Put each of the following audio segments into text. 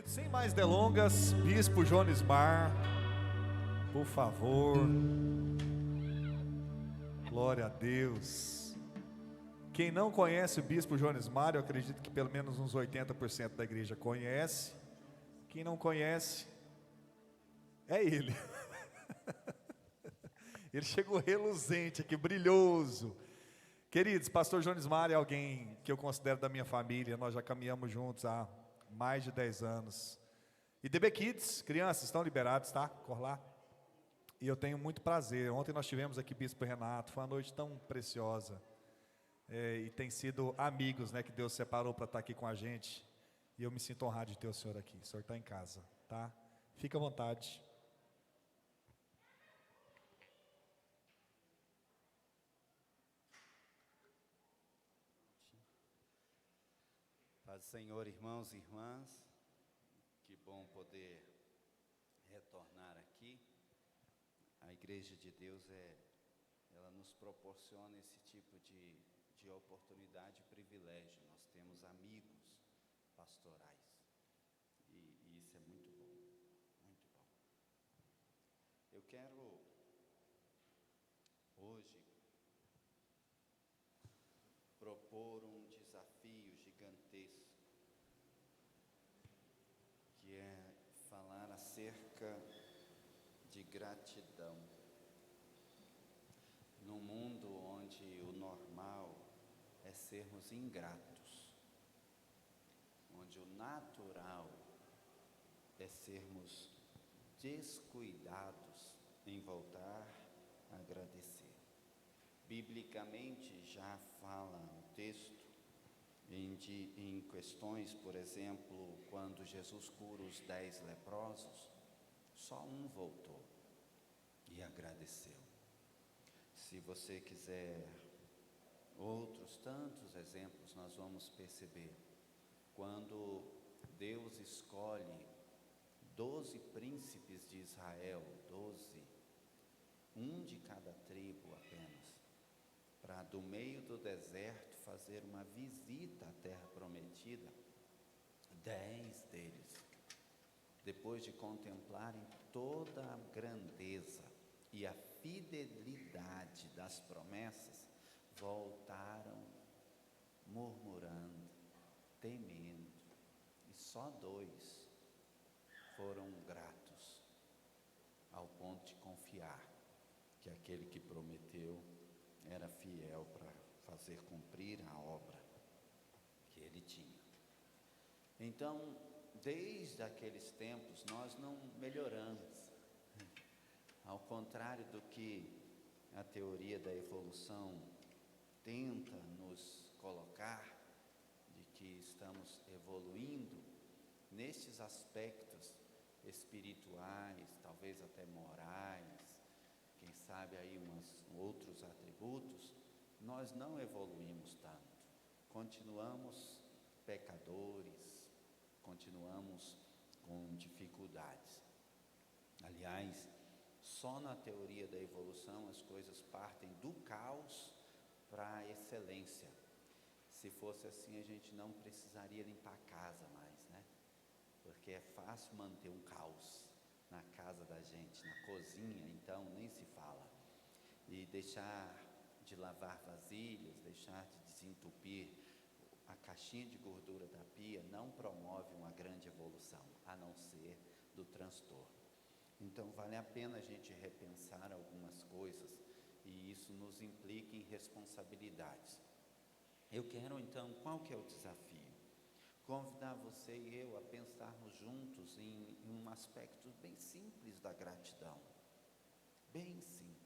Sem mais delongas, Bispo Jonismar, por favor. Glória a Deus. Quem não conhece o Bispo Jonismar, eu acredito que pelo menos uns 80% da igreja conhece. Quem não conhece, é ele. Ele chegou reluzente aqui, brilhoso. Queridos, pastor Jonismar é alguém que eu considero da minha família. Nós já caminhamos juntos há mais de 10 anos. E DB Kids, crianças, estão liberados, tá? Corre lá. E eu tenho muito prazer. Ontem nós tivemos aqui Bispo Renato, foi uma noite tão preciosa. E tem sido amigos, né, que Deus separou para estar aqui com a gente. E eu me sinto honrado de ter o senhor aqui. O senhor está em casa, tá? Fica à vontade. Paz do Senhor, irmãos e irmãs, que bom poder retornar aqui. A Igreja de Deus, ela nos proporciona esse tipo de oportunidade e privilégio. Nós temos amigos pastorais e isso é muito bom, muito bom. Eu quero hoje propor um desafio gigantesco, que é falar acerca de gratidão. Num mundo onde o normal é sermos ingratos, onde o natural é sermos descuidados em voltar a agradecer. Biblicamente já fala o texto em questões, por exemplo, quando Jesus cura os 10 leprosos, só um voltou e agradeceu. Se você quiser outros tantos exemplos, nós vamos perceber. Quando Deus escolhe 12 príncipes de Israel, 12, um de cada tribo apenas, para do meio do deserto fazer uma visita à terra prometida, 10 deles, depois de contemplarem toda a grandeza e a fidelidade das promessas, voltaram murmurando, temendo, e só 2 foram gratos, ao ponto de confiar que aquele que prometeu era fiel para fazer cumprir a obra que ele tinha. Então, desde aqueles tempos, nós não melhoramos. Ao contrário do que a teoria da evolução tenta nos colocar, de que estamos evoluindo nestes aspectos espirituais, talvez até morais, quem sabe aí outros atributos, nós não evoluímos tanto. Continuamos pecadores, continuamos com dificuldades. Aliás, só na teoria da evolução as coisas partem do caos para a excelência. Se fosse assim, a gente não precisaria limpar a casa mais, né? Porque é fácil manter um caos na casa da gente, na cozinha, então nem se fala. E deixar de lavar vasilhas, deixar de desentupir a caixinha de gordura da pia não promove uma grande evolução, a não ser do transtorno. Então vale a pena a gente repensar algumas coisas, e isso nos implica em responsabilidades. Eu quero então, qual que é o desafio? Convidar você e eu a pensarmos juntos em um aspecto bem simples da gratidão. Bem simples.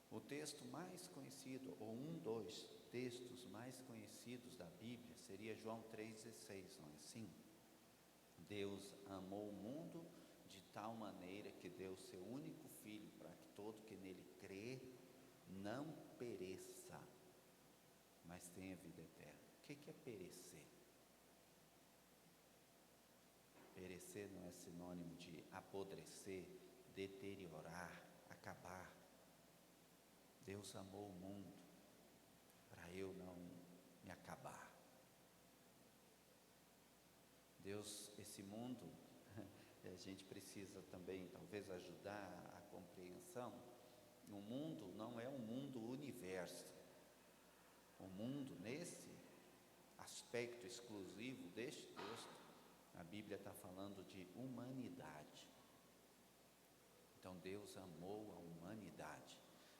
O texto mais conhecido, ou um dos textos mais conhecidos da Bíblia, seria João 3,16, não é assim? Deus amou o mundo de tal maneira que deu seu único Filho, para que todo que nele crê não pereça, mas tenha vida eterna. O que é perecer? Perecer não é sinônimo de apodrecer, deteriorar, acabar. Deus amou o mundo para eu não me acabar. Deus esse mundo, a gente precisa também talvez ajudar a compreensão. O mundo não é um mundo universo. O mundo, nesse aspecto exclusivo deste texto, a Bíblia está falando de humanidade. Então Deus amou a humanidade.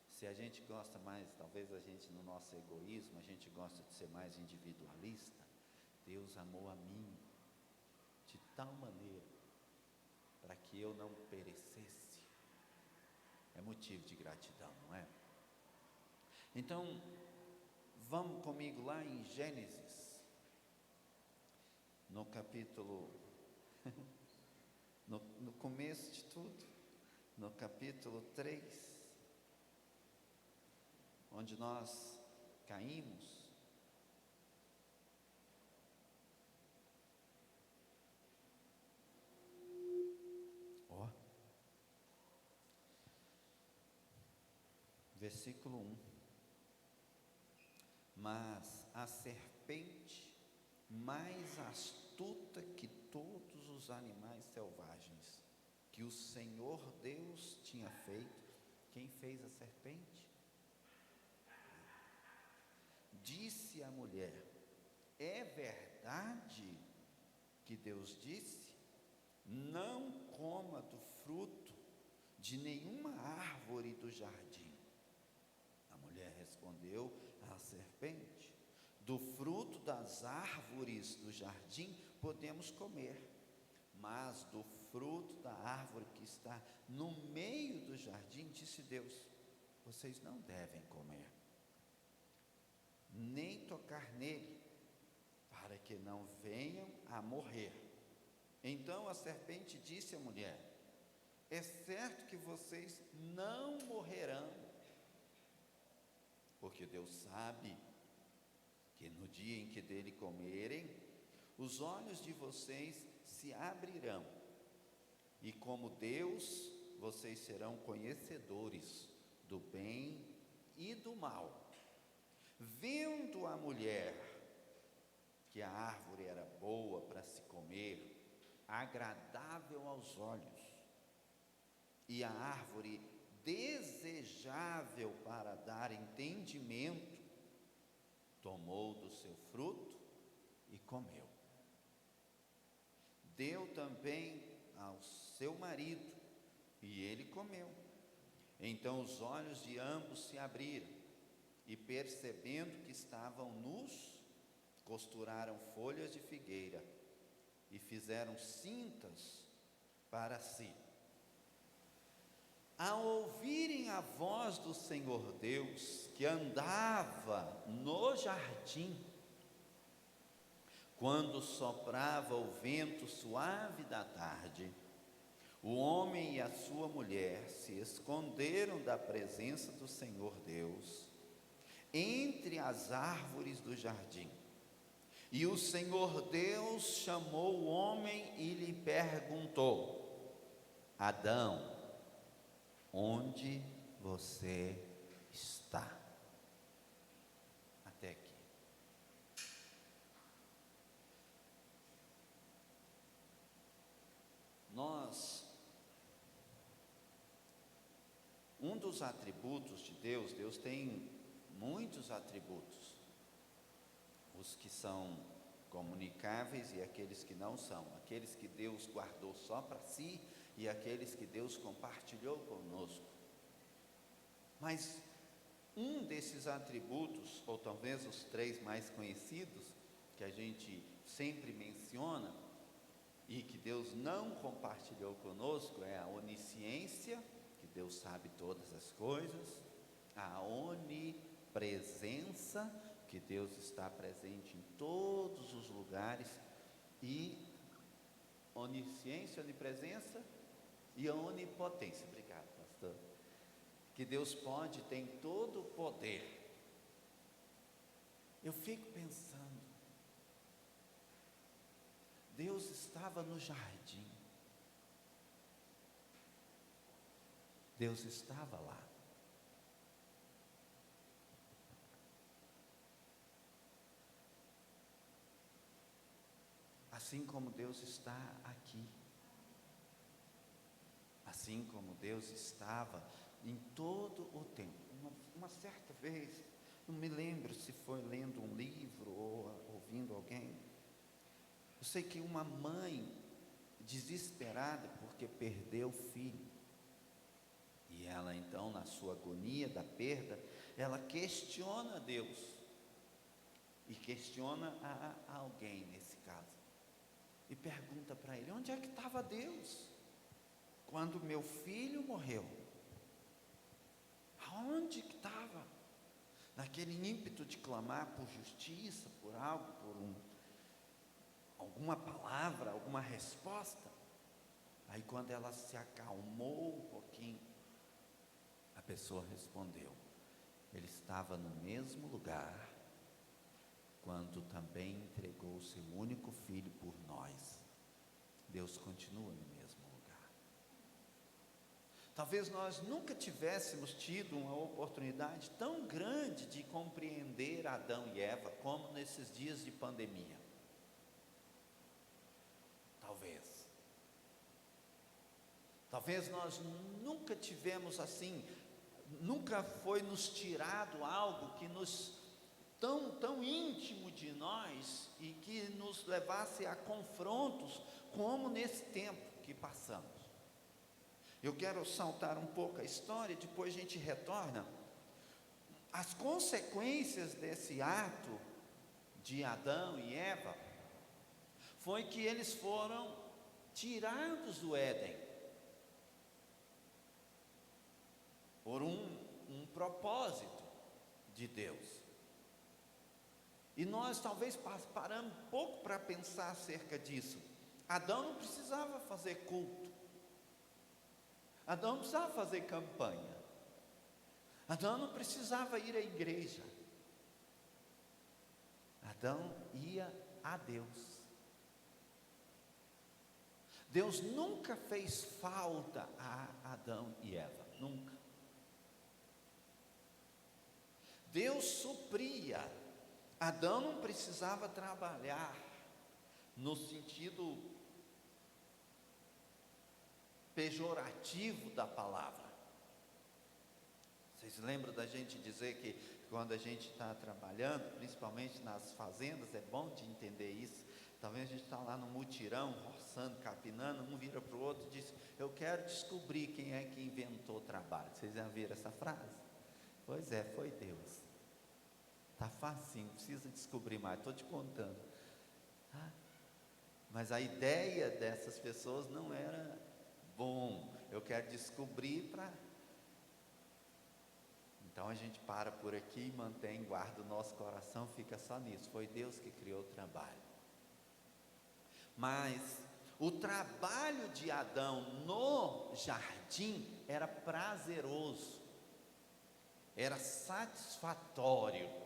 Se a gente gosta mais, talvez a gente no nosso egoísmo, a gente gosta de ser mais individualista, Deus amou a mim de tal maneira para que eu não perecesse. É motivo de gratidão, não é? Então, vamos comigo lá em Gênesis, no capítulo, no começo de tudo, no capítulo 3, onde nós caímos. Ó, versículo 1. Mas a serpente, mais astuta que todos os animais selvagens que o Senhor Deus tinha feito. Quem fez a serpente? Disse a mulher: é verdade que Deus disse: não coma do fruto de nenhuma árvore do jardim. A mulher respondeu à serpente: do fruto das árvores do jardim podemos comer, mas do fruto da árvore que está no meio do jardim, disse Deus: vocês não devem comer, nem tocar nele, para que não venham a morrer. Então a serpente disse à mulher: é certo que vocês não morrerão, porque Deus sabe que no dia em que dele comerem, os olhos de vocês se abrirão, e como Deus, vocês serão conhecedores do bem e do mal. Vendo a mulher que a árvore era boa para se comer, agradável aos olhos, e a árvore desejável para dar entendimento, tomou do seu fruto e comeu. Deu também ao seu marido, e ele comeu. Então os olhos de ambos se abriram, e percebendo que estavam nus, costuraram folhas de figueira e fizeram cintas para si. Ao ouvirem a voz do Senhor Deus, que andava no jardim, quando soprava o vento suave da tarde, o homem e a sua mulher se esconderam da presença do Senhor Deus entre as árvores do jardim. E o Senhor Deus chamou o homem e lhe perguntou: Adão, onde você está? Até aqui. Um dos atributos de Deus, Deus tem muitos atributos, os que são comunicáveis e aqueles que não são, aqueles que Deus guardou só para si e aqueles que Deus compartilhou conosco. Mas um desses atributos, ou talvez os três mais conhecidos, que a gente sempre menciona e que Deus não compartilhou conosco, é a onisciência, que Deus sabe todas as coisas, a onipresença, que Deus está presente em todos os lugares, e onisciência, onipresença e a onipotência. Obrigado, pastor. Que Deus pode, tem todo o poder. Eu fico pensando, Deus estava no jardim, Deus estava lá. A assim como Deus está aqui, assim como Deus estava em todo o tempo. Uma certa vez, não me lembro se foi lendo um livro ou ouvindo alguém, eu sei que uma mãe desesperada porque perdeu o filho, e ela então, na sua agonia da perda, ela questiona Deus, e questiona a alguém nesse caso, e pergunta para ele: onde é que estava Deus quando meu filho morreu? Aonde que estava? Naquele ímpeto de clamar por justiça, por algo, alguma palavra, alguma resposta. Aí quando ela se acalmou um pouquinho, a pessoa respondeu: ele estava no mesmo lugar quando também entregou o seu único filho por nós. Deus continua no mesmo lugar. Talvez nós nunca tivéssemos tido uma oportunidade tão grande de compreender Adão e Eva como nesses dias de pandemia. Talvez nós nunca tivemos assim, nunca foi nos tirado algo que nos tão íntimo de nós e que nos levasse a confrontos como nesse tempo que passamos. Eu quero saltar um pouco a história, depois a gente retorna. As consequências desse ato de Adão e Eva foi que eles foram tirados do Éden por um propósito de Deus. E nós talvez paramos um pouco para pensar acerca disso. Adão não precisava fazer culto, Adão não precisava fazer campanha, Adão não precisava ir à igreja, Adão ia a Deus. Deus nunca fez falta a Adão e Eva, nunca. Deus supria. Adão não precisava trabalhar no sentido pejorativo da palavra. Vocês lembram da gente dizer que quando a gente está trabalhando, principalmente nas fazendas, é bom de entender isso. Talvez a gente está lá no mutirão, roçando, capinando, um vira para o outro e diz: eu quero descobrir quem é que inventou o trabalho. Vocês já viram essa frase? Pois é, foi Deus. Está facinho, não precisa descobrir mais, estou te contando. Mas a ideia dessas pessoas não era bom. Eu quero descobrir para... Então a gente para por aqui e mantém, guarda o nosso coração, fica só nisso. Foi Deus que criou o trabalho. Mas o trabalho de Adão no jardim era prazeroso, era satisfatório.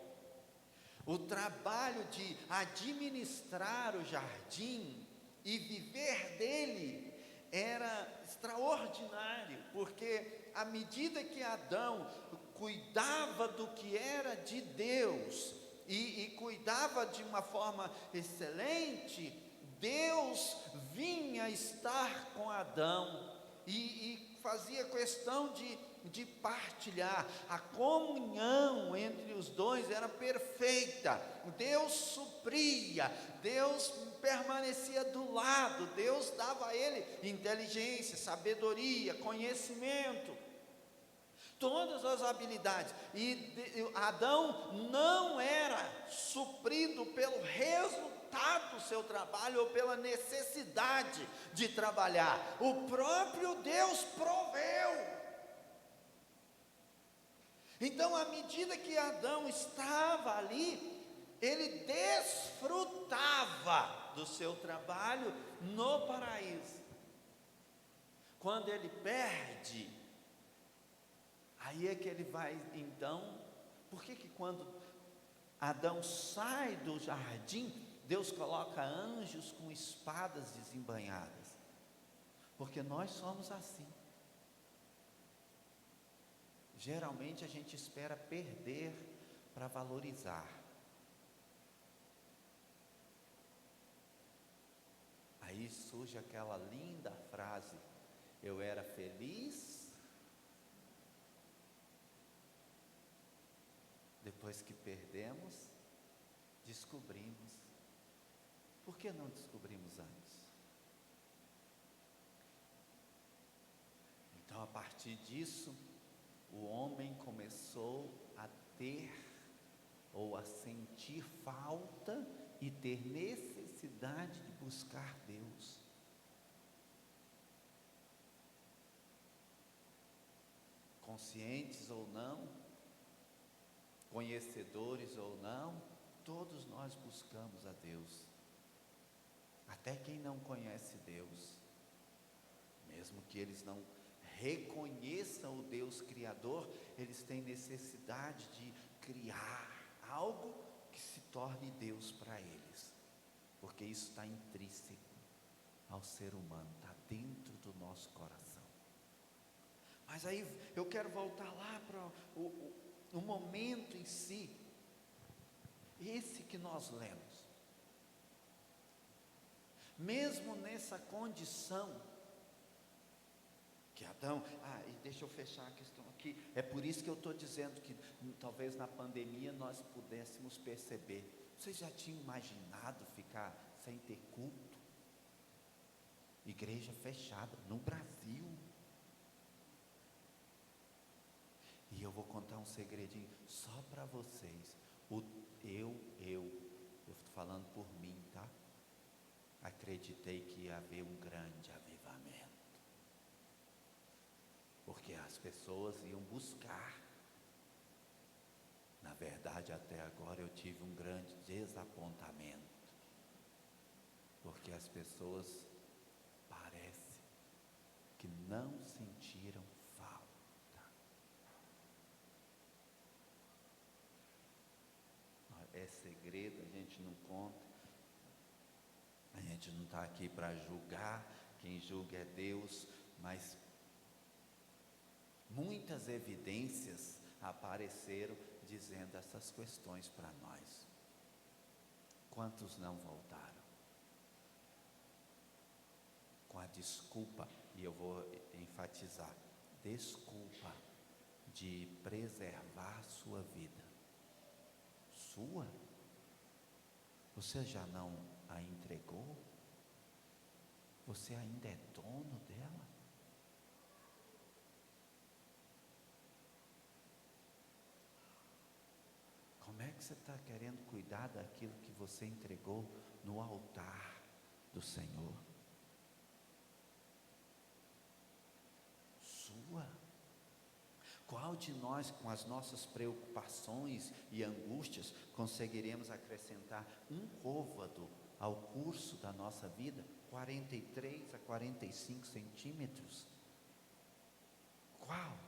O trabalho de administrar o jardim e viver dele era extraordinário, porque à medida que Adão cuidava do que era de Deus e cuidava de uma forma excelente, Deus vinha estar com Adão e fazia questão de partilhar. A comunhão entre os dois era perfeita. Deus supria, Deus permanecia do lado, Deus dava a ele inteligência, sabedoria, conhecimento, todas as habilidades. E Adão não era suprido pelo resultado do seu trabalho ou pela necessidade de trabalhar. O próprio Deus proveu. Então, à medida que Adão estava ali, ele desfrutava do seu trabalho no paraíso. Quando ele perde, aí é que ele vai, então, por que quando Adão sai do jardim, Deus coloca anjos com espadas desembainhadas? Porque nós somos assim. Geralmente a gente espera perder para valorizar. Aí surge aquela linda frase: eu era feliz depois que perdemos, descobrimos. Por que não descobrimos antes? Então, a partir disso, o homem começou a ter ou a sentir falta e ter necessidade de buscar Deus. Conscientes ou não, conhecedores ou não, todos nós buscamos a Deus. Até quem não conhece Deus, mesmo que eles não reconheçam o Deus Criador, eles têm necessidade de criar algo que se torne Deus para eles, porque isso está intrínseco ao ser humano, está dentro do nosso coração. Mas aí eu quero voltar lá para o momento em si, esse que nós lemos. Mesmo nessa condição que Adão, e deixa eu fechar a questão aqui, é por isso que eu estou dizendo que talvez na pandemia nós pudéssemos perceber. Vocês já tinham imaginado ficar sem ter culto? Igreja fechada no Brasil. E eu vou contar um segredinho só para vocês. Eu estou falando por mim, tá? Acreditei que ia haver um grande avivamento, porque as pessoas iam buscar. Na verdade, até agora eu tive um grande desapontamento, porque as pessoas parece que não sentiram falta. É segredo, a gente não conta. A gente não está aqui para julgar, quem julga é Deus, mas muitas evidências apareceram dizendo essas questões para nós. Quantos não voltaram? Com a desculpa, e eu vou enfatizar, desculpa de preservar sua vida. Sua? Você já não a entregou? Você ainda é dono dela? Como é que você está querendo cuidar daquilo que você entregou no altar do Senhor? Sua? Qual de nós, com as nossas preocupações e angústias, conseguiremos acrescentar um côvado ao curso da nossa vida? 43 a 45 centímetros? Qual?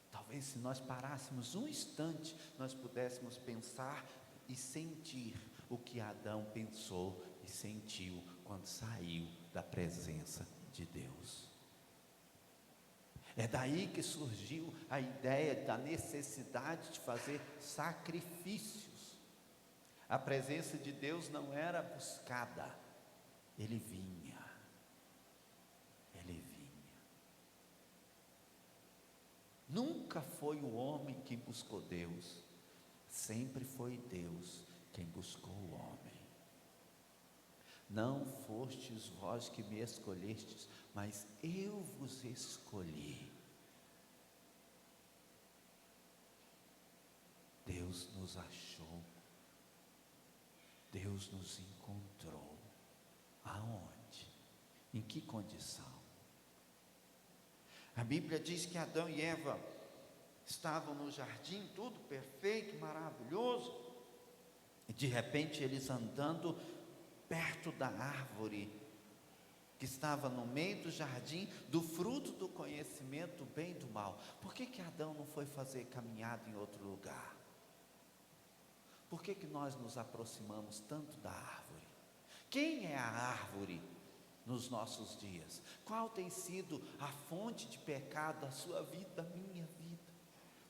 Talvez se nós parássemos um instante, nós pudéssemos pensar e sentir o que Adão pensou e sentiu quando saiu da presença de Deus. É daí que surgiu a ideia da necessidade de fazer sacrifícios. A presença de Deus não era buscada, Ele vinha. Ele vinha. Nunca foi o homem quem buscou Deus, sempre foi Deus quem buscou o homem. Não fostes vós que me escolhestes, mas eu vos escolhi. Deus nos achou, Deus nos encontrou. Aonde? Em que condição? A Bíblia diz que Adão e Eva estavam no jardim, tudo perfeito, maravilhoso, e de repente eles andando perto da árvore que estava no meio do jardim, do fruto do conhecimento do bem e do mal. Por que Adão não foi fazer caminhada em outro lugar? Por que nós nos aproximamos tanto da árvore? Quem é a árvore nos nossos dias? Qual tem sido a fonte de pecado da sua vida, da minha vida?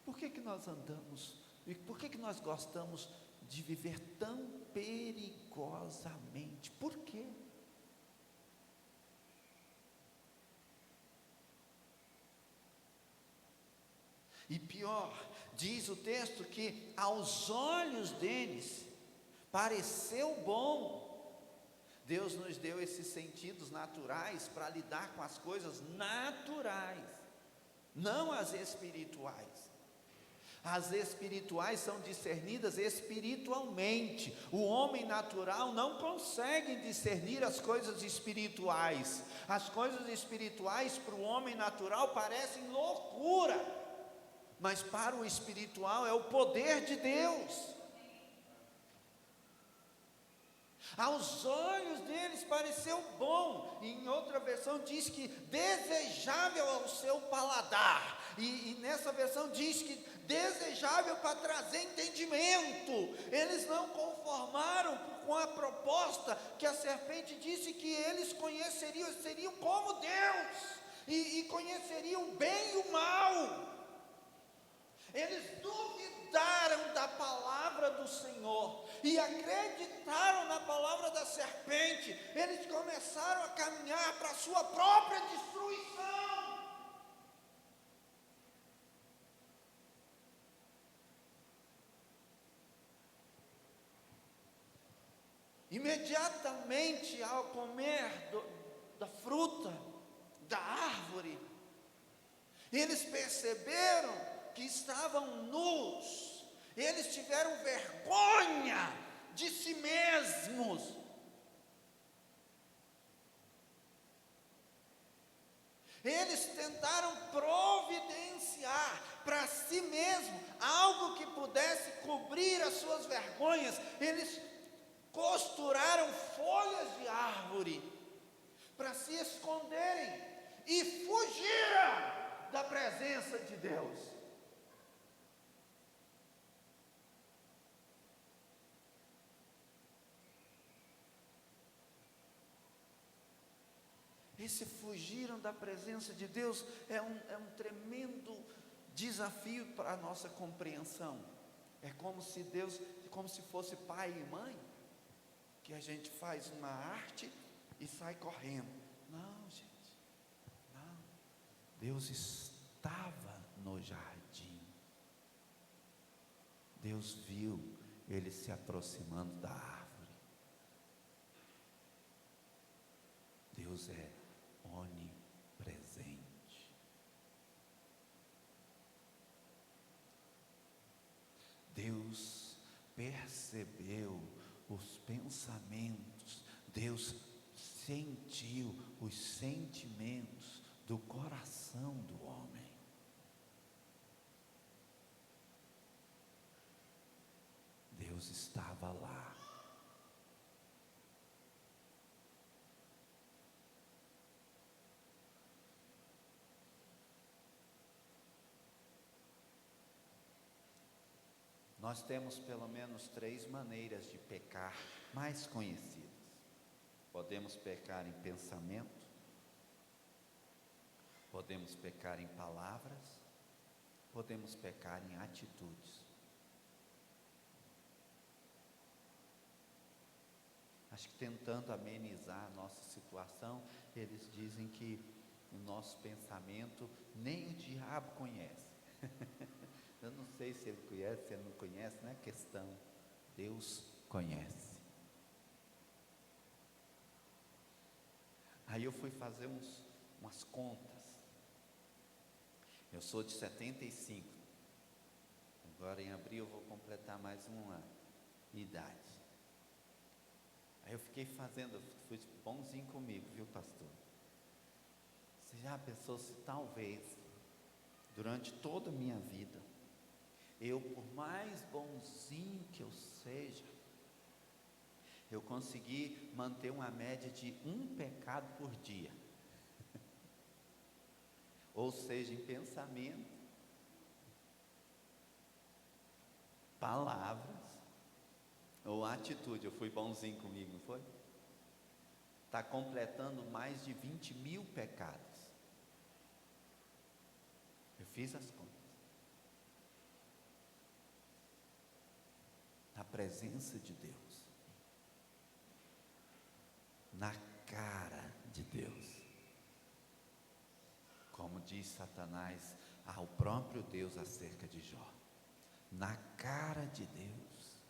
Por que nós andamos, e por que nós gostamos de viver tão perigosamente. Por quê? E pior, diz o texto que aos olhos deles pareceu bom. Deus nos deu esses sentidos naturais para lidar com as coisas naturais, não as espirituais. As espirituais são discernidas espiritualmente. O homem natural não consegue discernir as coisas espirituais. As coisas espirituais para o homem natural parecem loucura, mas para o espiritual é o poder de Deus. Aos olhos deles pareceu bom. Em outra versão diz que desejável ao seu paladar. E nessa versão diz que desejável para trazer entendimento. Eles não conformaram com a proposta que a serpente disse que eles conheceriam, seriam como Deus, e conheceriam o bem e o mal. Eles duvidaram da palavra do Senhor e acreditaram na palavra da serpente. Eles começaram a caminhar para a sua própria destruição. Imediatamente ao comer da fruta, da árvore, eles perceberam que estavam nus. Eles tiveram vergonha de si mesmos. Eles tentaram providenciar para si mesmo algo que pudesse cobrir as suas vergonhas. Eles costuraram folhas de árvore para se esconderem e fugiram da presença de Deus. Esse fugiram da presença de Deus é um tremendo desafio para a nossa compreensão. É como se Deus, como se fosse pai e mãe, que a gente faz uma arte e sai correndo. Não, gente, não. Deus estava no jardim. Deus viu ele se aproximando da árvore. Deus é onipresente. Deus percebeu os pensamentos, Deus sentiu os sentimentos do coração do homem. Deus estava lá. Nós temos pelo menos 3 maneiras de pecar mais conhecidas. Podemos pecar em pensamento, podemos pecar em palavras, podemos pecar em atitudes. Acho que tentando amenizar a nossa situação, eles dizem que o nosso pensamento nem o diabo conhece. Eu não sei se ele conhece, se ele não conhece, não é questão. Deus conhece. Aí eu fui fazer umas contas. Eu sou de 75. Agora em abril eu vou completar mais uma idade. Aí eu fiquei fazendo, fui bonzinho comigo, viu, pastor? Você já pensou se talvez, durante toda a minha vida, eu, por mais bonzinho que eu seja, eu consegui manter uma média de 1 pecado por dia. Ou seja, em pensamento, palavras ou atitude. Eu fui bonzinho comigo, não foi? Está completando mais de 20.000 pecados. Eu fiz as contas. Está presença de Deus, na cara de Deus. Como diz Satanás ao próprio Deus acerca de Jó, na cara de Deus.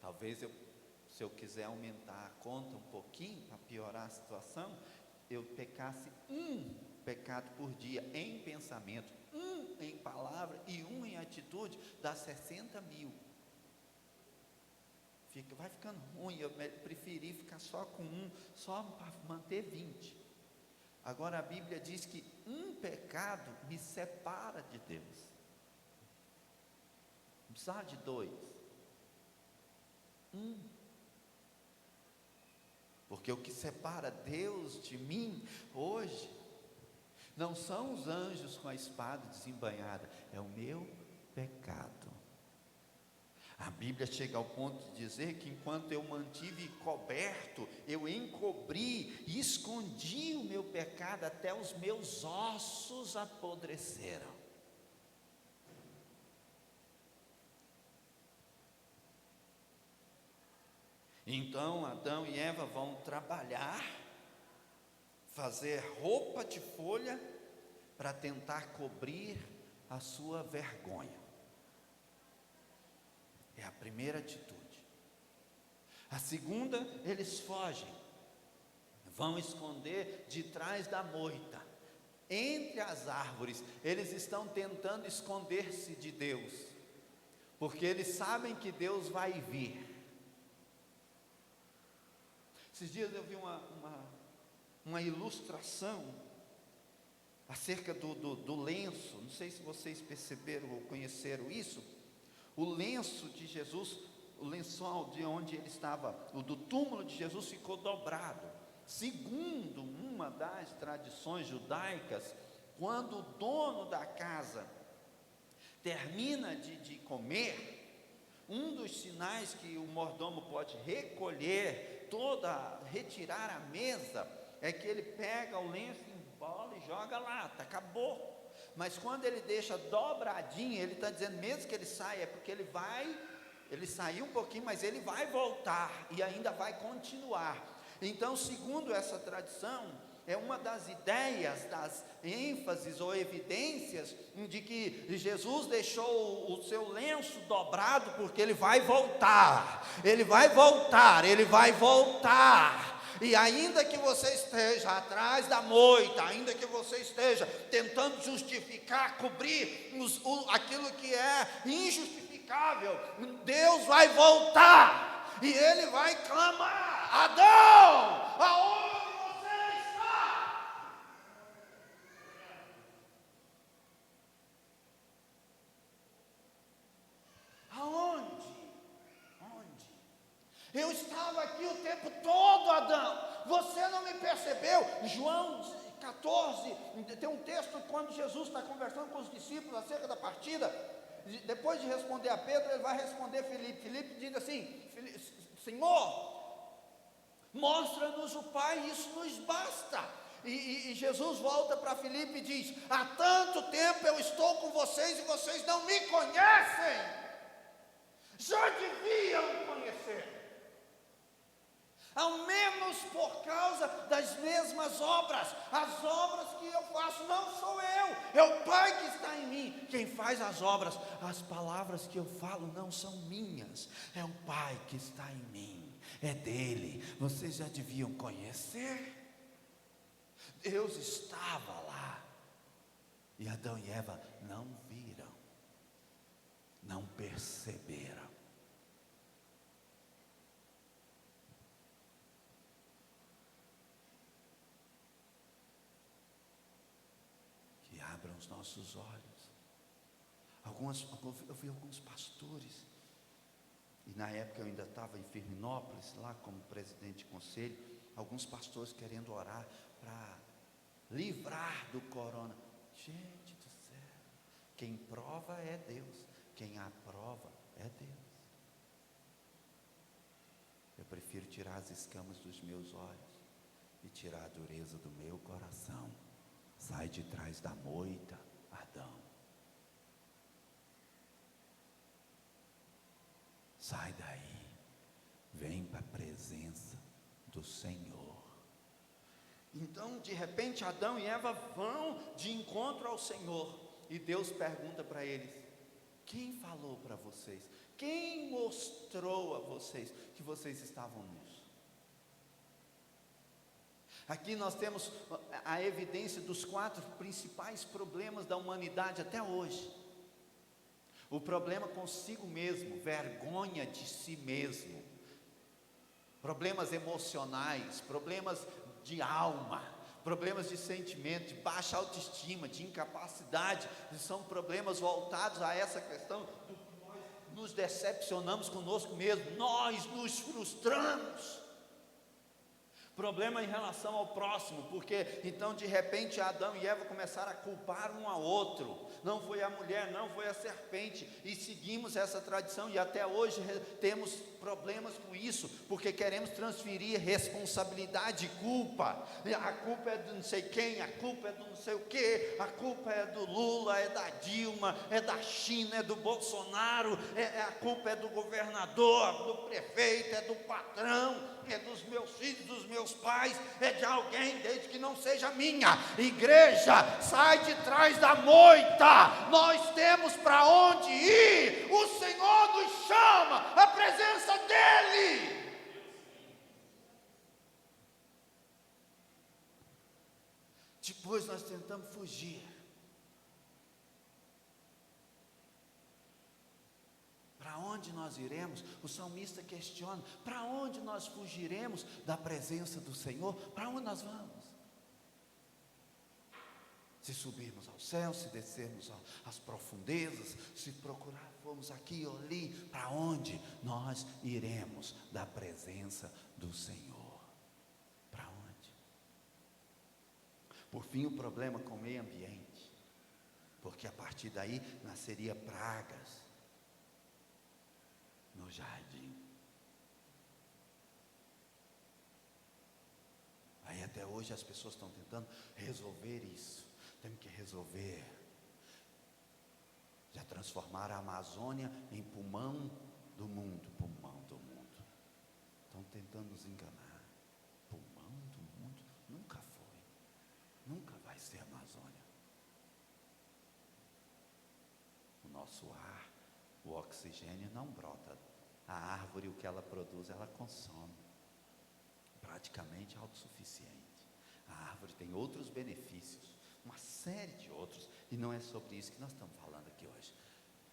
Talvez se eu quiser aumentar a conta um pouquinho, para piorar a situação, eu pecasse um pecado por dia em pensamento, um em palavra e um em atitude, dá 60.000. Vai ficando ruim, eu preferi ficar só com um, só para manter 20. Agora a Bíblia diz que um pecado me separa de Deus. Não precisa de 2. Porque o que separa Deus de mim hoje não são os anjos com a espada desembainhada, é o meu pecado. A Bíblia chega ao ponto de dizer que enquanto eu mantive coberto, eu encobri e escondi o meu pecado, até os meus ossos apodreceram. Então Adão e Eva vão trabalhar, fazer roupa de folha para tentar cobrir a sua vergonha. É a primeira atitude. A segunda, eles fogem, vão esconder de trás da moita, entre as árvores. Eles estão tentando esconder-se de Deus, porque eles sabem que Deus vai vir. Esses dias eu vi uma ilustração acerca do lenço. Não sei se vocês perceberam ou conheceram isso. O lenço de Jesus, o lençol de onde ele estava, o do túmulo de Jesus, ficou dobrado. Segundo uma das tradições judaicas, quando o dono da casa termina de comer, um dos sinais que o mordomo pode retirar a mesa, é que ele pega o lenço, embola e joga lá, acabou. Mas quando ele deixa dobradinho, ele está dizendo, mesmo que ele saia, é porque ele saiu um pouquinho, mas ele vai voltar, e ainda vai continuar. Então, segundo essa tradição, é uma das ideias, das ênfases ou evidências, de que Jesus deixou o seu lenço dobrado, porque ele vai voltar, ele vai voltar, ele vai voltar. E ainda que você esteja atrás da moita, ainda que você esteja tentando justificar, cobrir aquilo que é injustificável, Deus vai voltar, e Ele vai clamar: Adão, aonde você está? Aonde? Eu estava aqui o tempo todo, Adão, você não me percebeu? João 14, tem um texto quando Jesus está conversando com os discípulos acerca da partida. Depois de responder a Pedro, ele vai responder a Filipe. Filipe diz assim: Senhor, mostra-nos o Pai, isso nos basta. E Jesus volta para Filipe e diz: há tanto tempo eu estou com vocês e vocês não me conhecem, já deviam conhecer, ao menos por causa das mesmas obras. As obras que eu faço não sou eu, é o Pai que está em mim quem faz as obras. As palavras que eu falo não são minhas, é o Pai que está em mim, é dele. Vocês já deviam conhecer. Deus estava lá, e Adão e Eva não viram, não perceberam. Abram os nossos olhos. Eu vi alguns pastores, e na época eu ainda estava em Firminópolis, lá como presidente de conselho, alguns pastores querendo orar para livrar do corona. Gente do céu, quem prova é Deus, quem aprova é Deus. Eu prefiro tirar as escamas dos meus olhos e tirar a dureza do meu coração. Sai de trás da moita, Adão, sai daí, vem para a presença do Senhor. Então, de repente, Adão e Eva vão de encontro ao Senhor, e Deus pergunta para eles: quem falou para vocês? Quem mostrou a vocês que vocês estavam nus? Aqui nós temos a evidência dos 4 principais problemas da humanidade até hoje. O problema consigo mesmo, vergonha de si mesmo, problemas emocionais, problemas de alma, problemas de sentimento, de baixa autoestima, de incapacidade, são problemas voltados a essa questão do que nós nos decepcionamos conosco mesmo, nós nos frustramos. Problema em relação ao próximo, porque então de repente Adão e Eva começaram a culpar um ao outro. Não foi a mulher, não foi a serpente, e seguimos essa tradição, e até hoje temos problemas com isso, porque queremos transferir responsabilidade e culpa. A culpa é de não sei quem, a culpa é do não sei o que, a culpa é do Lula, é da Dilma, é da China, é do Bolsonaro, a culpa é do governador, do prefeito, é do patrão, é dos meus filhos, dos meus pais, é de alguém, desde que não seja minha. Igreja, sai de trás da moita, nós temos para onde ir, o Senhor nos chama, a presença dEle. Depois nós tentamos fugir. Para onde nós iremos? O salmista questiona: para onde nós fugiremos da presença do Senhor? Para onde nós vamos? Se subirmos ao céu, se descermos às profundezas, se procurarmos aqui ou ali, para onde nós iremos da presença do Senhor? Para onde? Por fim, o problema com o meio ambiente, porque a partir daí nasceria pragas no jardim. Aí até hoje as pessoas estão tentando resolver isso. Temos que resolver. Já transformaram a Amazônia em pulmão do mundo. Pulmão do mundo. Estão tentando nos enganar. Pulmão do mundo nunca foi. Nunca vai ser a Amazônia. O nosso ar, o oxigênio não brota. A árvore, o que ela produz, ela consome. Praticamente autossuficiente. A árvore tem outros benefícios, uma série de outros, e não é sobre isso que nós estamos falando aqui hoje.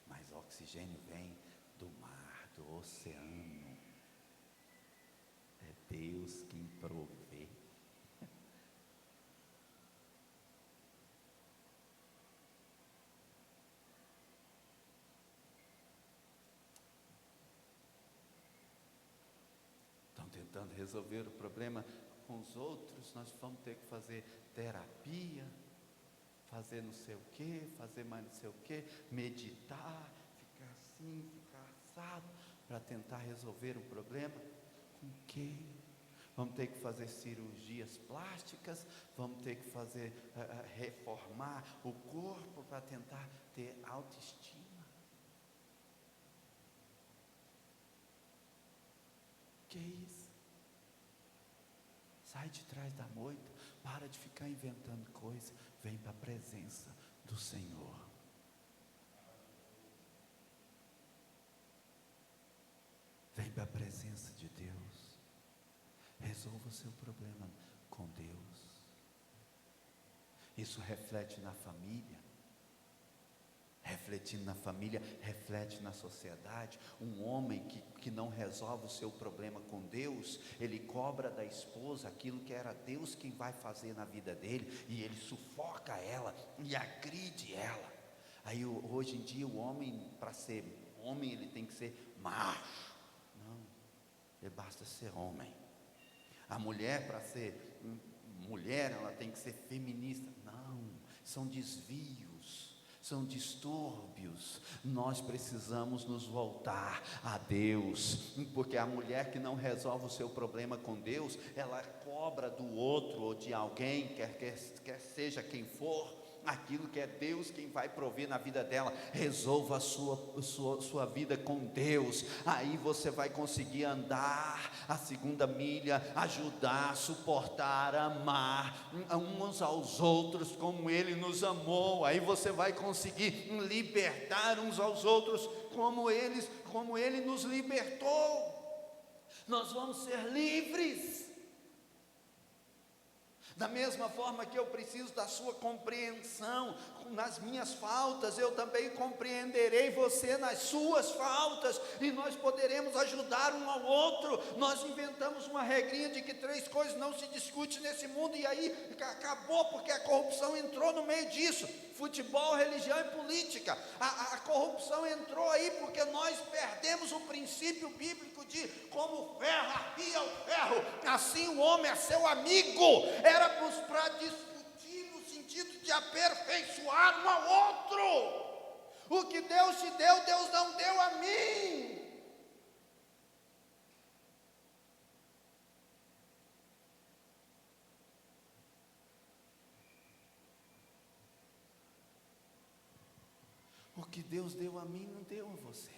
Mas o oxigênio vem do mar, do oceano. É Deus quem provê. Estão tentando resolver o problema com os outros. Nós vamos ter que fazer terapia, fazer não sei o que, fazer mais não sei o que, meditar, ficar assim, ficar assado, para tentar resolver o problema. Com quê? Vamos ter que fazer cirurgias plásticas, vamos ter que fazer, reformar o corpo para tentar ter autoestima. Que isso? Sai de trás da moita, para de ficar inventando coisa, vem para a presença do Senhor. Vem para a presença de Deus. Resolva o seu problema com Deus. Isso reflete na família. Refletindo na família, reflete na sociedade. Um homem que não resolve o seu problema com Deus, ele cobra da esposa aquilo que era Deus quem vai fazer na vida dele, e ele sufoca ela e agride ela. Aí hoje em dia o homem, para ser homem, ele tem que ser macho. Não, ele basta ser homem. A mulher, para ser mulher, ela tem que ser feminista. Não, são desvios, são distúrbios. Nós precisamos nos voltar a Deus, porque a mulher que não resolve o seu problema com Deus, ela cobra do outro ou de alguém, quer seja quem for, aquilo que é Deus quem vai prover na vida dela. Resolva a sua vida com Deus, aí você vai conseguir andar a segunda milha, ajudar, suportar, amar uns aos outros como Ele nos amou. Aí você vai conseguir libertar uns aos outros como Ele nos libertou. Nós vamos ser livres. Da mesma forma que eu preciso da sua compreensão nas minhas faltas, eu também compreenderei você nas suas faltas, e nós poderemos ajudar um ao outro. Nós inventamos uma regrinha de que 3 coisas não se discute nesse mundo, e aí acabou, porque a corrupção entrou no meio disso: futebol, religião e política. A corrupção entrou aí porque nós perdemos o princípio bíblico de como o ferro afia o ferro, assim o homem é seu amigo. Era para discutir no sentido de aperfeiçoar um ao outro. O que Deus te deu, Deus não deu a mim. O que Deus deu a mim, não deu a você.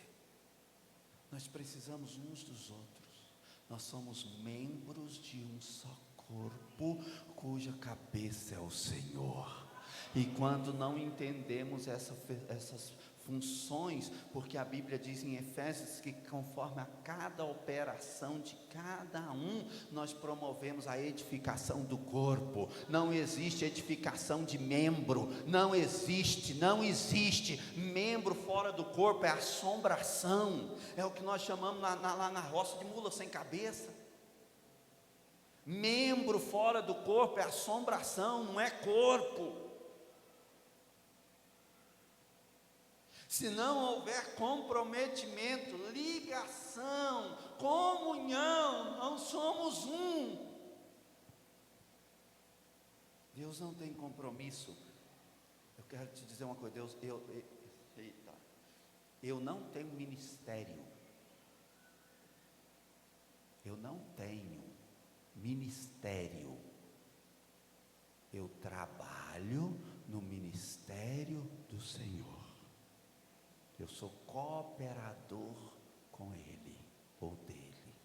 Nós precisamos uns dos outros. Nós somos membros de um só corpo, cuja cabeça é o Senhor. E quando não entendemos essas funções, porque a Bíblia diz em Efésios que conforme a cada operação de cada um, nós promovemos a edificação do corpo. Não existe edificação de membro, não existe. Membro fora do corpo é assombração, é o que nós chamamos lá na roça de mula sem cabeça. Membro fora do corpo é assombração, não é corpo. Se não houver comprometimento, ligação, comunhão, não somos um. Deus não tem compromisso. Eu quero te dizer uma coisa, Deus, eu não tenho ministério. Eu não tenho ministério. Eu trabalho no ministério do Senhor. Eu sou cooperador com Ele, ou dele.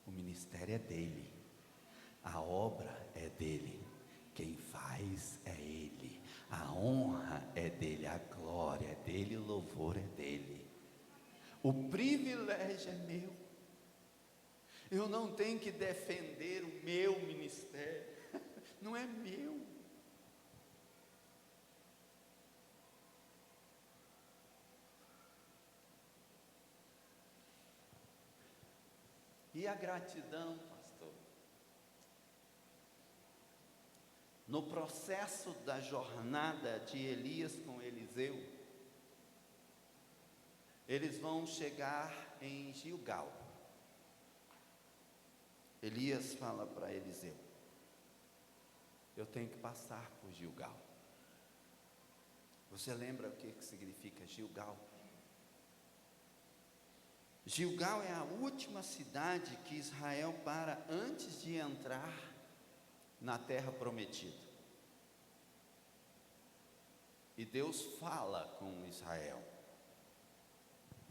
O ministério é dele, a obra é dele, quem faz é Ele, a honra é dele, a glória é dele, o louvor é dele. O privilégio é meu. Eu não tenho que defender o meu ministério, não é meu. E a gratidão, pastor? No processo da jornada de Elias com Eliseu, eles vão chegar em Gilgal. Elias fala para Eliseu: eu tenho que passar por Gilgal. Você lembra o que significa Gilgal? Gilgal é a última cidade que Israel para antes de entrar na terra prometida. E Deus fala com Israel: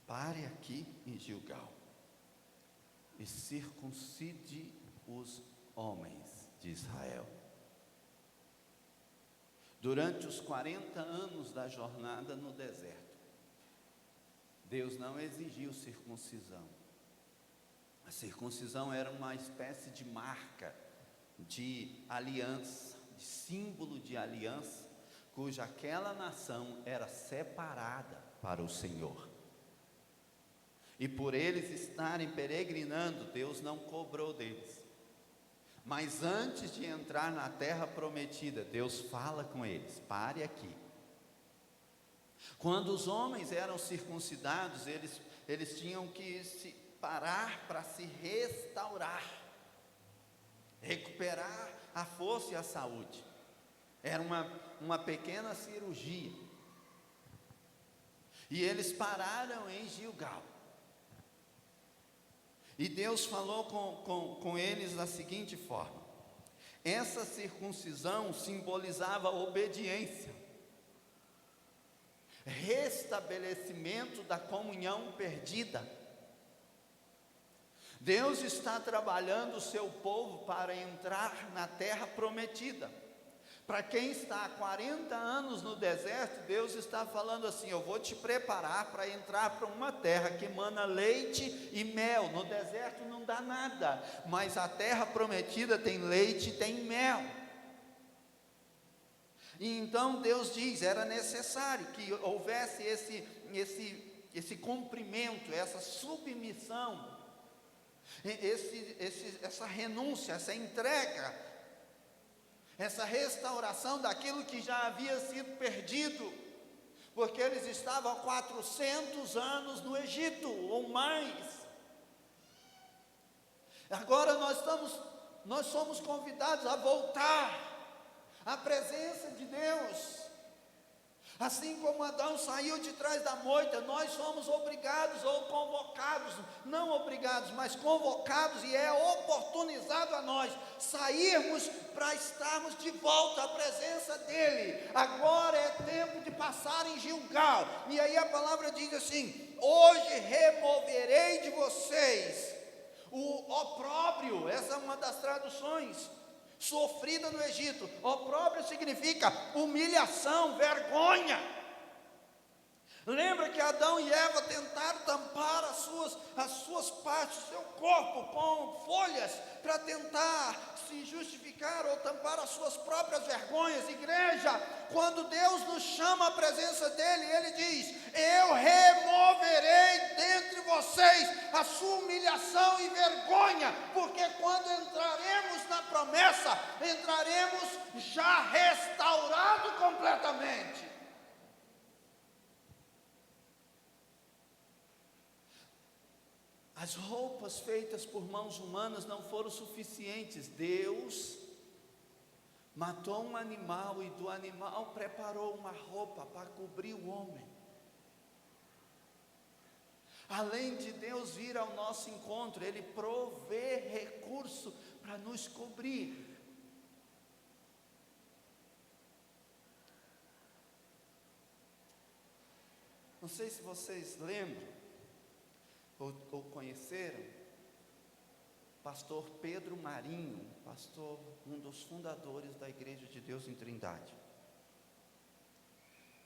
pare aqui em Gilgal e circuncide os homens de Israel. Durante os 40 anos da jornada no deserto, Deus não exigiu circuncisão. A circuncisão era uma espécie de marca de aliança, de símbolo de aliança, cuja aquela nação era separada para o Senhor. E por eles estarem peregrinando, Deus não cobrou deles. Mas antes de entrar na terra prometida, Deus fala com eles: pare aqui. Quando os homens eram circuncidados, eles tinham que se parar para se restaurar, recuperar a força e a saúde. Era uma pequena cirurgia. E eles pararam em Gilgal. E Deus falou com eles da seguinte forma: Essa circuncisão simbolizava obediência, restabelecimento da comunhão perdida. Deus está trabalhando o seu povo para entrar na terra prometida. Para quem está há 40 anos no deserto, Deus está falando assim: eu vou te preparar para entrar para uma terra que emana leite e mel. No deserto não dá nada, mas a terra prometida tem leite e tem mel. E então Deus diz, era necessário que houvesse esse cumprimento, essa submissão, essa renúncia, essa entrega, essa restauração daquilo que já havia sido perdido, porque eles estavam há 400 anos no Egito, ou mais. Agora nós somos convidados a voltar à presença de Deus. Assim como Adão saiu de trás da moita, nós somos obrigados ou convocados, não obrigados, mas convocados, e é oportunizado a nós sairmos para estarmos de volta à presença dEle. Agora é tempo de passar em Gilgal, e aí a palavra diz assim: hoje removerei de vocês o opróbrio. Essa é uma das traduções, sofrida no Egito. Opróbrio significa humilhação, vergonha. Lembra que Adão e Eva tentaram tampar as suas partes do seu corpo com folhas para tentar se justificar ou tampar as suas próprias vergonhas? Igreja, quando Deus nos chama à presença dEle, Ele diz: eu removerei dentre vocês a sua humilhação e vergonha, porque quando entraremos na promessa, entraremos já restaurado completamente. As roupas feitas por mãos humanas não foram suficientes. Deus matou um animal e do animal preparou uma roupa para cobrir o homem. Além de Deus vir ao nosso encontro, Ele provê recurso para nos cobrir. Não sei se vocês lembram ou conheceram pastor Pedro Marinho, pastor, um dos fundadores da Igreja de Deus em Trindade.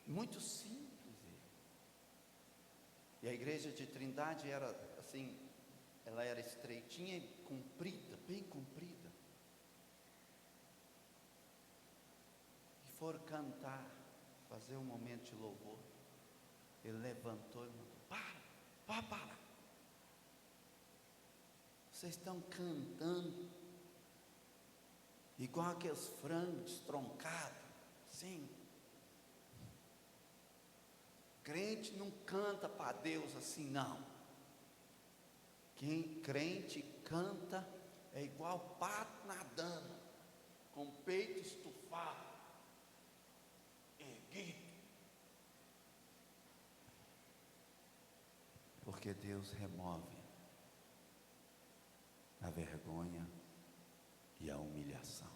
Muito simples ele. E a Igreja de Trindade era assim, ela era estreitinha e comprida, bem comprida. E foram cantar, fazer um momento de louvor. Ele levantou e mandou: para. Vocês estão cantando igual aqueles frangos troncados, sim. Crente não canta para Deus assim, não. Quem crente canta é igual pato nadando, com o peito estufado, erguido. Porque Deus remove a vergonha e a humilhação.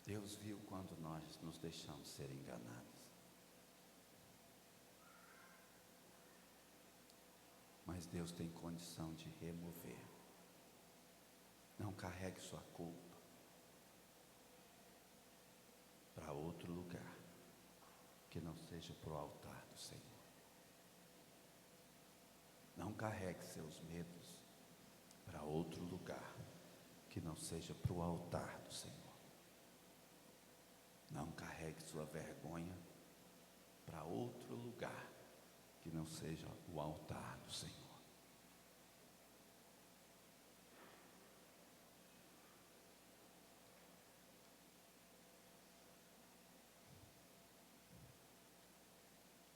Deus viu quando nós nos deixamos ser enganados. Mas Deus tem condição de remover. Não carregue sua culpa para outro lugar, que não seja para o altar do Senhor. Não carregue seus medos para outro lugar, que não seja para o altar do Senhor. Não carregue sua vergonha para outro lugar, que não seja o altar do Senhor.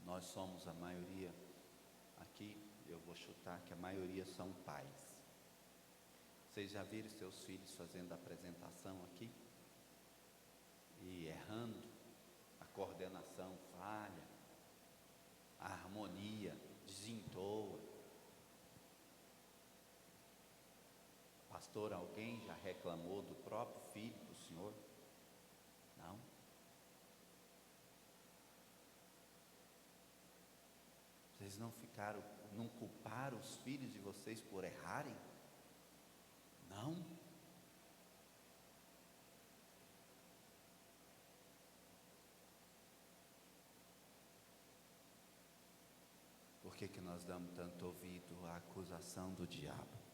Nós somos a maioria aqui, eu vou chutar que a maioria são pais. Vocês já viram seus filhos fazendo a apresentação aqui? E errando, Pastor, alguém já reclamou do próprio filho para o senhor? Não? Vocês não culparam os filhos de vocês por errarem? Não? Por que nós damos tanto ouvido à acusação do diabo?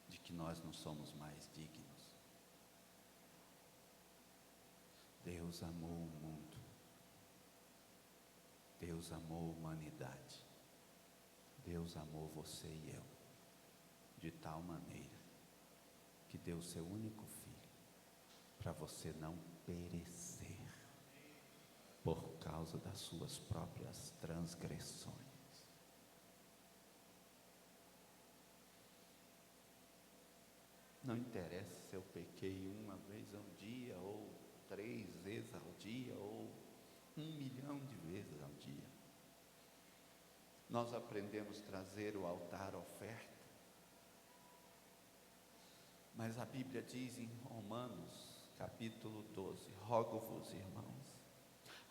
De que nós não somos mais dignos. Deus amou o mundo. Deus amou a humanidade. Deus amou você e eu. De tal maneira que deu o seu único filho para você não perecer por causa das suas próprias transgressões. Não interessa se eu pequei uma vez ao dia, ou 3 vezes ao dia, ou 1.000.000 de vezes ao dia. Nós aprendemos a trazer o altar oferta. Mas a Bíblia diz em Romanos, capítulo 12, rogo-vos, irmãos,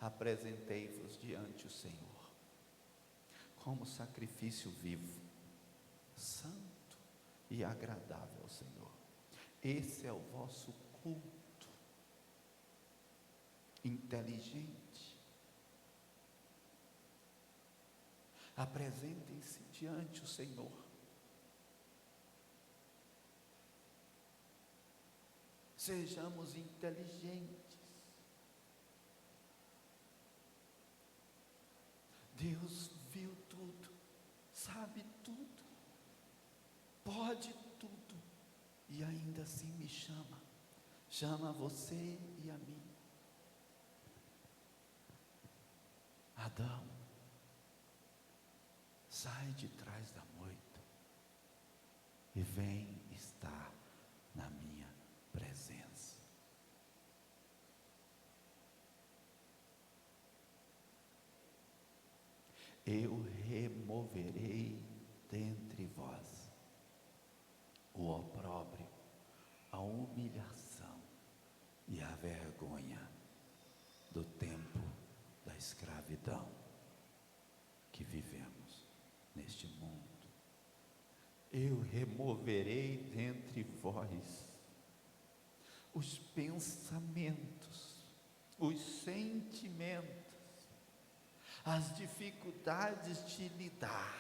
apresentei-vos diante o Senhor, como sacrifício vivo, santo e agradável ao Senhor. Esse é o vosso culto inteligente. Apresentem-se diante o Senhor. Sejamos inteligentes. Deus viu tudo, sabe tudo, pode tudo, e ainda assim me chama você e a mim. Adão, sai de trás da moita e vem estar na minha presença. Eu removerei dentre vós o opróbrio, a humilhação e a vergonha do tempo da escravidão que vivemos neste mundo. Eu removerei dentre vós os pensamentos, os sentimentos, as dificuldades de lidar,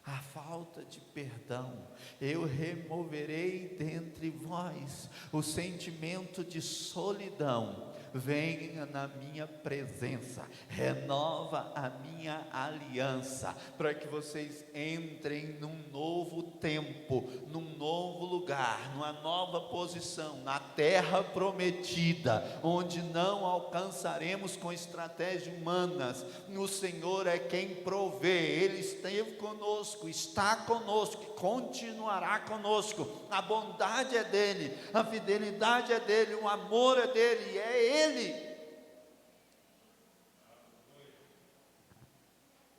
a falta de perdão. Eu removerei dentre vós o sentimento de solidão. Venha na minha presença, renova a minha aliança, para que vocês entrem num novo tempo, num novo lugar, numa nova posição, na terra prometida, onde não alcançaremos com estratégias humanas. O Senhor é quem provê, Ele esteve conosco, está conosco, continuará conosco. A bondade é dEle, a fidelidade é dEle, o amor é dEle, e é Ele.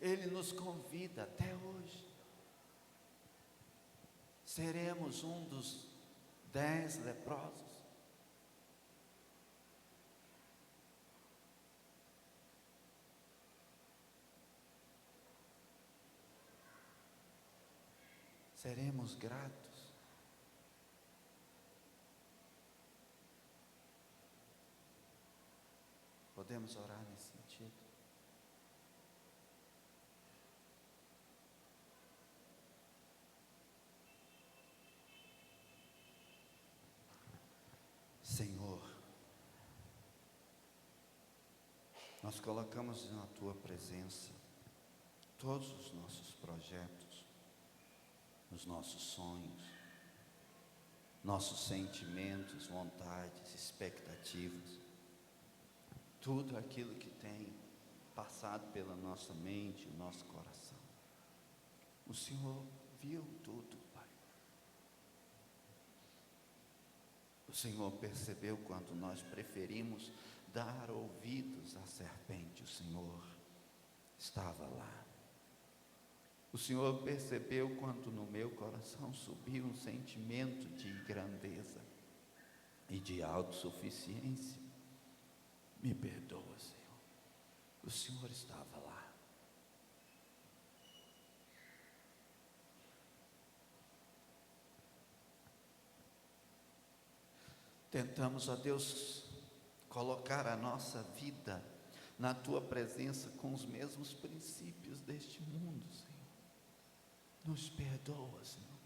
Ele nos convida até hoje. Seremos um dos 10 leprosos. Seremos gratos. Podemos orar nesse sentido? Senhor, nós colocamos na Tua presença todos os nossos projetos, os nossos sonhos, nossos sentimentos, vontades, expectativas, tudo aquilo que tem passado pela nossa mente, o nosso coração. O Senhor viu tudo, Pai. O Senhor percebeu quando nós preferimos dar ouvidos à serpente. O Senhor estava lá. O Senhor percebeu quando no meu coração subiu um sentimento de grandeza e de autossuficiência. Me perdoa, Senhor. O Senhor estava lá. Tentamos, ó Deus, colocar a nossa vida na Tua presença com os mesmos princípios deste mundo, Senhor. Nos perdoa, Senhor.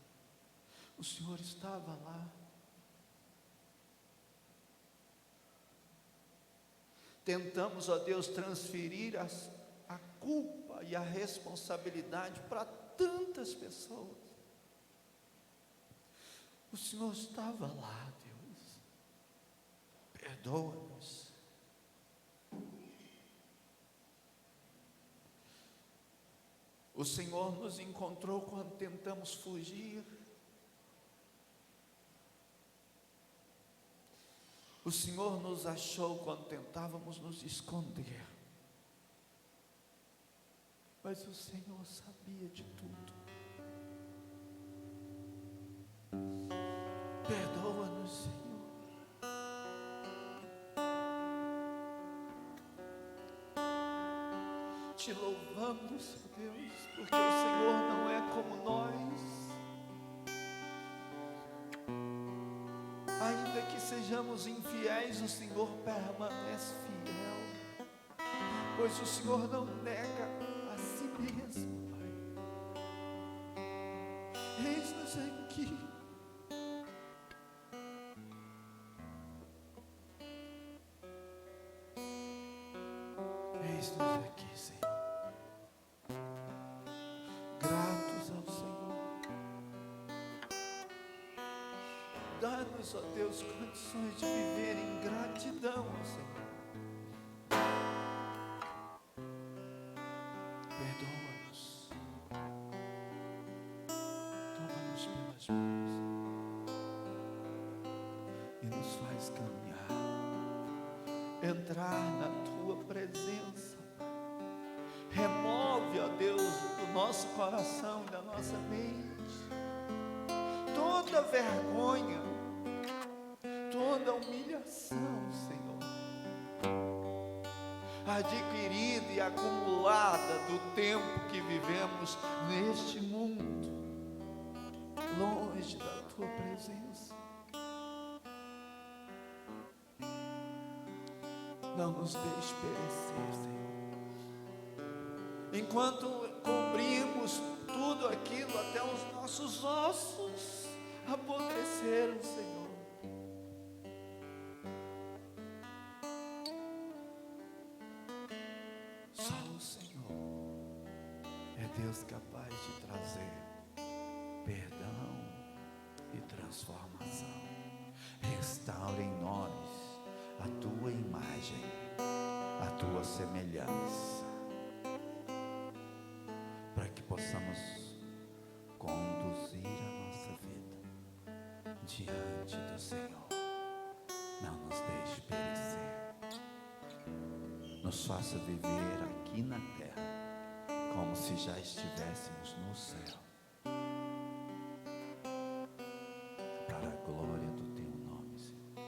O Senhor estava lá. Tentamos, ó Deus, transferir a culpa e a responsabilidade para tantas pessoas. O Senhor estava lá, Deus. Perdoa-nos. O Senhor nos encontrou quando tentamos fugir. O Senhor nos achou quando tentávamos nos esconder. Mas o Senhor sabia de tudo. Perdoa-nos, Senhor. Te louvamos, ó Deus, porque o Senhor não é como nós. Ainda que sejamos infiéis, o Senhor permanece fiel, pois o Senhor não nega a si mesmo, Pai. Eis-nos aqui. Eis-nos aqui, Senhor. Gratos ao Senhor. Dá-nos, ó Deus, condições de viver em gratidão ao Senhor. Perdoa-nos. Toma-nos pelas mãos e nos faz caminhar, entrar na Tua presença. Remove, ó Deus, do nosso coração e da nossa mente toda vergonha, toda humilhação, Senhor, adquirida e acumulada do tempo que vivemos neste mundo, longe da Tua presença. Não nos deixe perecer, Senhor. Enquanto cobrimos tudo aquilo, até os nossos ossos apodreceram, Senhor. Só o Senhor é Deus capaz de trazer perdão e transformação. Restaura em nós a Tua imagem, a Tua semelhança, para que possamos conduzir a nossa vida diante do Senhor. Não nos deixe perecer. Nos faça viver aqui na terra como se já estivéssemos no céu, para a glória do Teu nome, Senhor,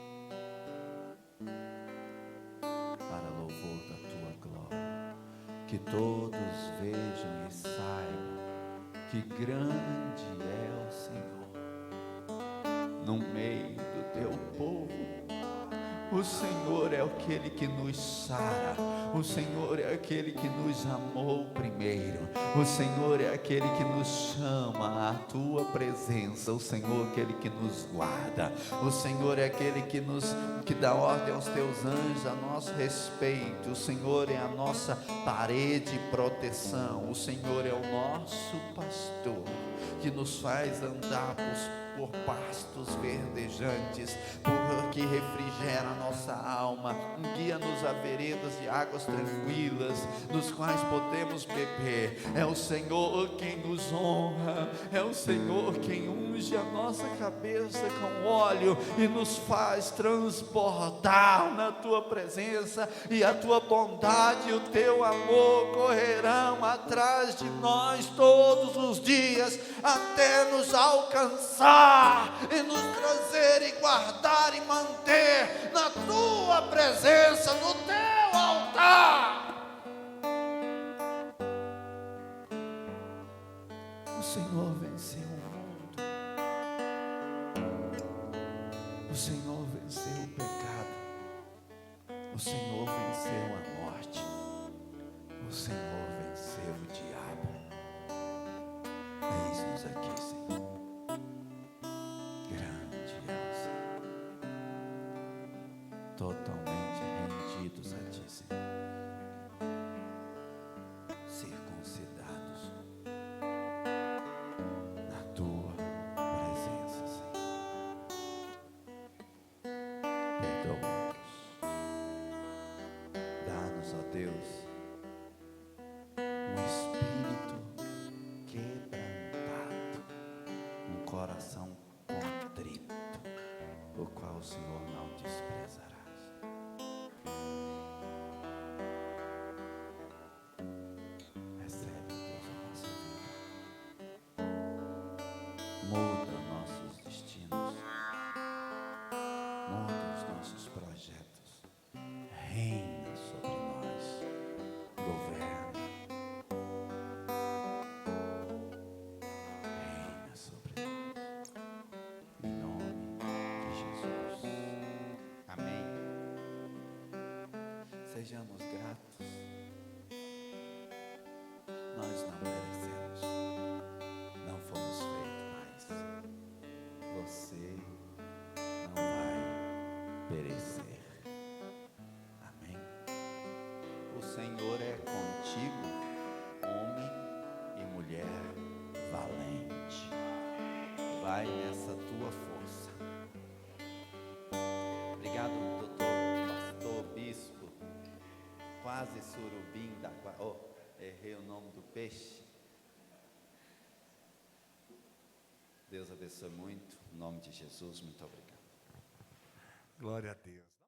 para louvor da Tua glória. Que todos vejam e saibam que grande é o Senhor no meio do Teu povo. O Senhor é aquele que nos sara, o Senhor é aquele que nos amou primeiro, o Senhor é aquele que nos chama à Tua presença, o Senhor é aquele que nos guarda, o Senhor é aquele que dá ordem aos Teus anjos a nosso respeito, o Senhor é a nossa parede e proteção, o Senhor é o nosso pastor, que nos faz andar por pastos verdejantes, porque refrigera a nossa alma. alma, guia-nos a veredas de águas tranquilas, nos quais podemos beber. É o Senhor quem nos honra, é o Senhor quem unge a nossa cabeça com óleo e nos faz transbordar na tua presença, e a tua bondade e o teu amor correrão atrás de nós todos os dias, até nos alcançar e nos trazer e guardar e manter na tua presença, no teu altar. O Senhor venceu o mundo, o Senhor venceu o pecado, o Senhor venceu a morte, o Senhor venceu o diabo. Eis-nos aqui, Senhor. Grande é o Senhor. Totalmente rendidos a Ti, Senhor. Circuncidados na Tua presença, Senhor. Perdoa-nos. Dá-nos, ó Deus, um espírito quebrantado, um coração contrito, o qual o Senhor não desprezarás. Recebe, Deus, a nossa vida. Muda nossos destinos, muda os nossos projetos. Reina sobre nós, governa. Reina sobre nós, em nome de Jesus. Amém. Sejamos gratos. Nós não merecemos, não fomos feitos mais. Você não vai perecer. Amém. O Senhor é contigo, homem e mulher valente. Vai nessa tua força. Obrigado, doutor, pastor, bispo. Quase surubim da... errei o nome do peixe. Deus abençoe muito. Em nome de Jesus, muito obrigado. Glória a Deus.